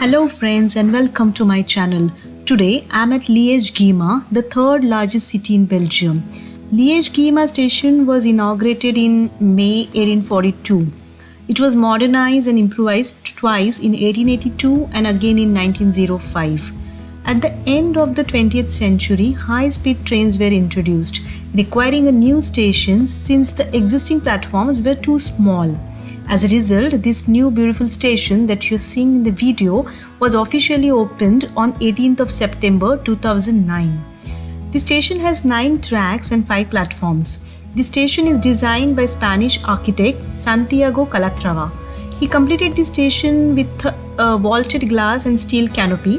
Hello friends and welcome to my channel. Today I am at Liège-Guillemot, the third largest city in Belgium. Liège-Guillemot station was inaugurated in May 1842. It was modernized and improvised twice in 1882 and again in 1905. At the end of the 20th century, high-speed trains were introduced, requiring a new station since the existing platforms were too small. As a result, this new beautiful station that you're seeing in the video was officially opened on 18th of September 2009. The station has 9 tracks and 5 platforms. The station is designed by Spanish architect Santiago Calatrava. He completed the station with a vaulted glass and steel canopy.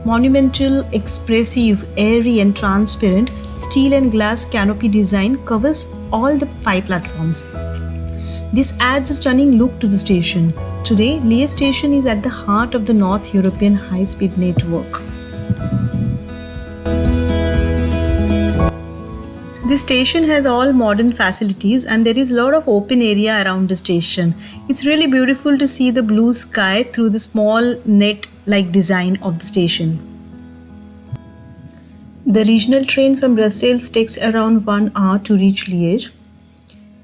Monumental, expressive, airy and transparent steel and glass canopy design covers all the 5 platforms. This adds a stunning look to the station. Today, Liège station is at the heart of the North European high-speed network. This station has all modern facilities and there is a lot of open area around the station. It's really beautiful to see the blue sky through the small net-like design of the station. The regional train from Brussels takes around 1 hour to reach Liège.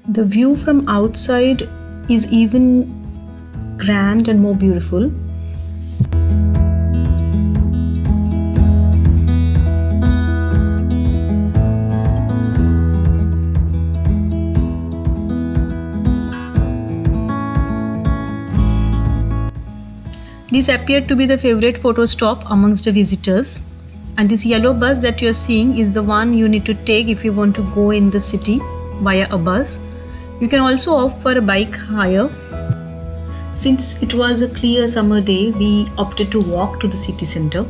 The view from outside is even grand and more beautiful. This appeared to be the favorite photo stop amongst the visitors. And this yellow bus that you are seeing is the one you need to take if you want to go in the city via a bus. You can also opt for a bike hire. Since it was a clear summer day, we opted to walk to the city center.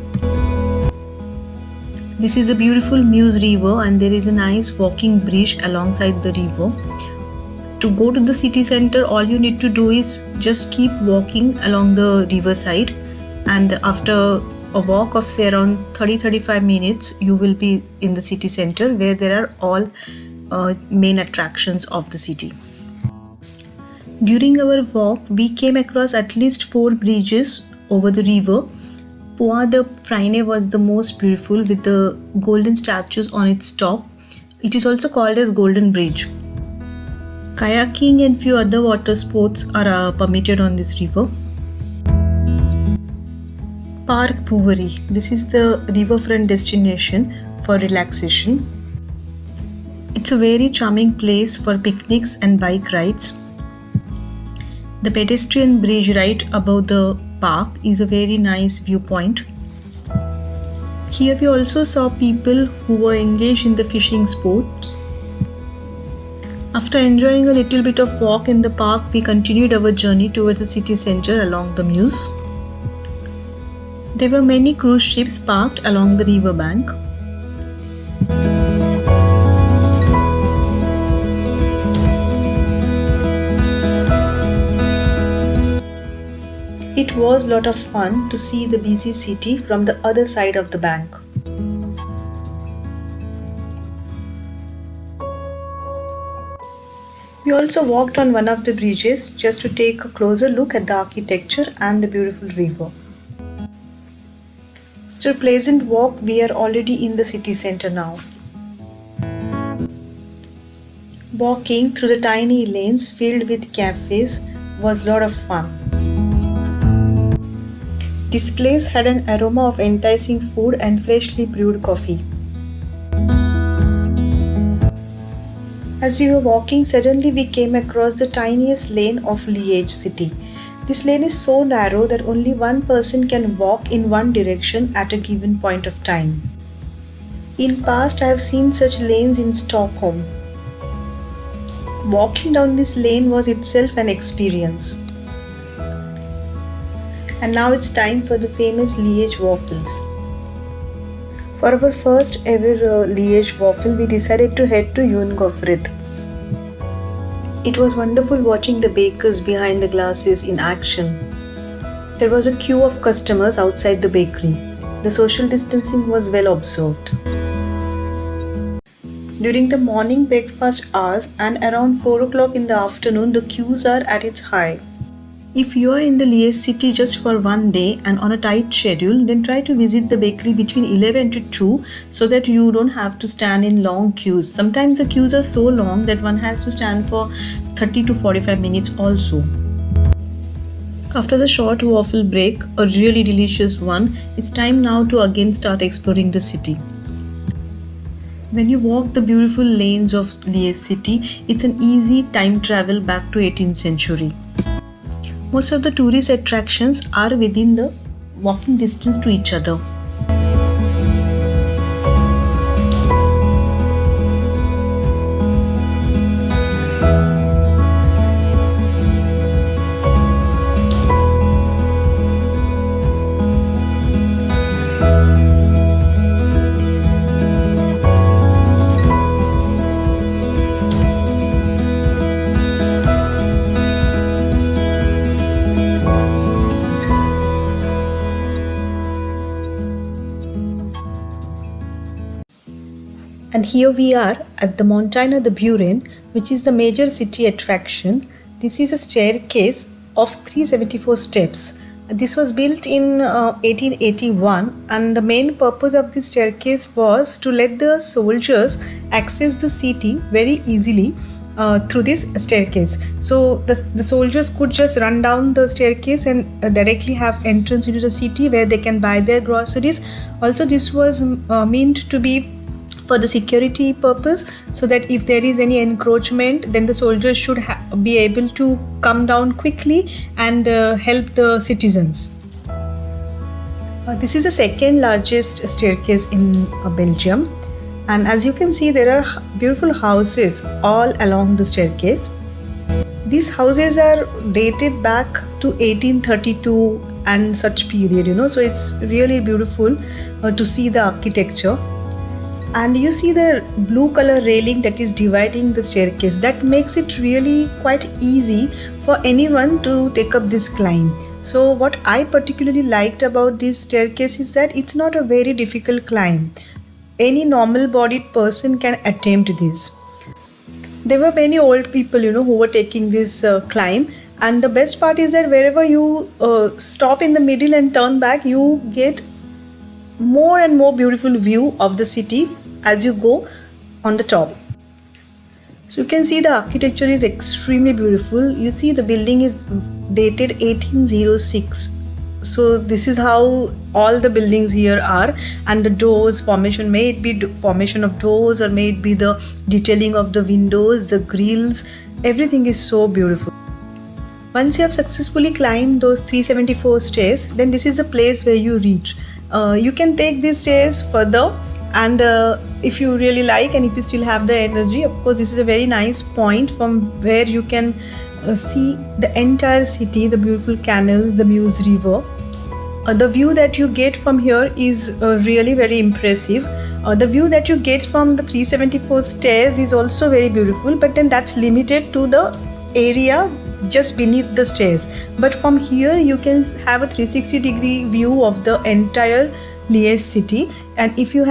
This is the beautiful Meuse River and there is a nice walking bridge alongside the river. To go to the city center, all you need to do is just keep walking along the riverside, and after a walk of say around 30-35 minutes, you will be in the city center where there are all main attractions of the city. During our walk, we came across at least 4 bridges over the river. Pont de Fresnes was the most beautiful with the golden statues on its top. It is also called as Golden Bridge. Kayaking and few other water sports are permitted on this river. Parc Bouverie. This is the riverfront destination for relaxation. It's a very charming place for picnics and bike rides. The pedestrian bridge right above the park is a very nice viewpoint. Here we also saw people who were engaged in the fishing sport. After enjoying a little bit of walk in the park, we continued our journey towards the city center along the Meuse. There were many cruise ships parked along the river bank. It was a lot of fun to see the busy city from the other side of the bank. We also walked on one of the bridges just to take a closer look at the architecture and the beautiful river. After a pleasant walk, we are already in the city center now. Walking through the tiny lanes filled with cafes was a lot of fun. This place had an aroma of enticing food and freshly brewed coffee. As we were walking, suddenly we came across the tiniest lane of Liège city. This lane is so narrow that only one person can walk in one direction at a given point of time. In past, I have seen such lanes in Stockholm. Walking down this lane was itself an experience. And now it's time for the famous Liège waffles. For our first ever Liège waffle, we decided to head to Yoon Goffred. It was wonderful watching the bakers behind the glasses in action. There was a queue of customers outside the bakery. The social distancing was well observed. During the morning breakfast hours and around 4 o'clock in the afternoon, the queues are at its high. If you are in the Liège city just for one day and on a tight schedule, then try to visit the bakery between 11 to 2 so that you don't have to stand in long queues. Sometimes the queues are so long that one has to stand for 30 to 45 minutes also. After the short waffle break, a really delicious one, it's time now to again start exploring the city. When you walk the beautiful lanes of Liège city, it's an easy time travel back to 18th century. Most of the tourist attractions are within the walking distance to each other. And here we are at the Montagne de Buren, which is the major city attraction. This is a staircase of 374 steps. This was built in 1881, and the main purpose of this staircase was to let the soldiers access the city very easily through this staircase. So the soldiers could just run down the staircase and directly have entrance into the city where they can buy their groceries. Also, this was meant to be for the security purpose, so that if there is any encroachment, then the soldiers should be able to come down quickly and help the citizens. This is the second largest staircase in Belgium, and as you can see, there are beautiful houses all along the staircase. These houses are dated back to 1832 and such period, so it's really beautiful to see the architecture. And you see the blue color railing that is dividing the staircase. That makes it really quite easy for anyone to take up this climb. So what I particularly liked about this staircase is that it's not a very difficult climb. Any normal bodied person can attempt this. There were many old people who were taking this climb, and the best part is that wherever you stop in the middle and turn back, you get more and more beautiful view of the city as you go on the top. So you can see the architecture is extremely beautiful. You see the building is dated 1806. So this is how all the buildings here are, and the doors formation, may it be formation of doors or may it be the detailing of the windows, the grills, everything is so beautiful. Once you have successfully climbed those 374 stairs, then this is the place where you reach. You can take these stairs further, and if you really like and if you still have the energy, of course this is a very nice point from where you can see the entire city, the beautiful canals, the Meuse River. The view that you get from here is really very impressive. The view that you get from the 374 stairs is also very beautiful, but then that's limited to the area just beneath the stairs. But from here you can have a 360-degree view of the entire Liège city, and if you're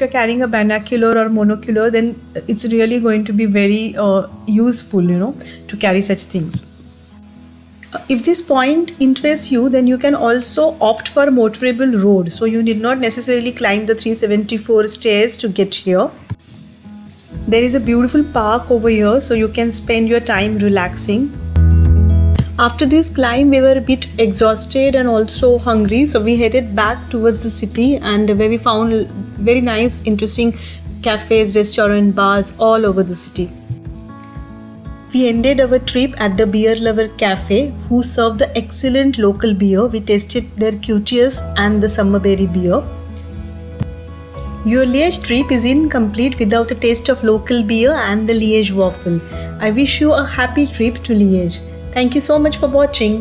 carrying a binocular or monocular, then it's really going to be very useful to carry such things. If this point interests you, then you can also opt for motorable road, so you need not necessarily climb the 374 stairs to get here. There is a beautiful park over here, so you can spend your time relaxing. After this climb, we were a bit exhausted and also hungry, so we headed back towards the city, and where we found very nice, interesting cafes, restaurants, bars all over the city. We ended our trip at the Beer Lover Cafe, who served the excellent local beer. We tasted their QTS and the Summerberry beer. Your Liège trip is incomplete without a taste of local beer and the Liège waffle. I wish you a happy trip to Liège. Thank you so much for watching.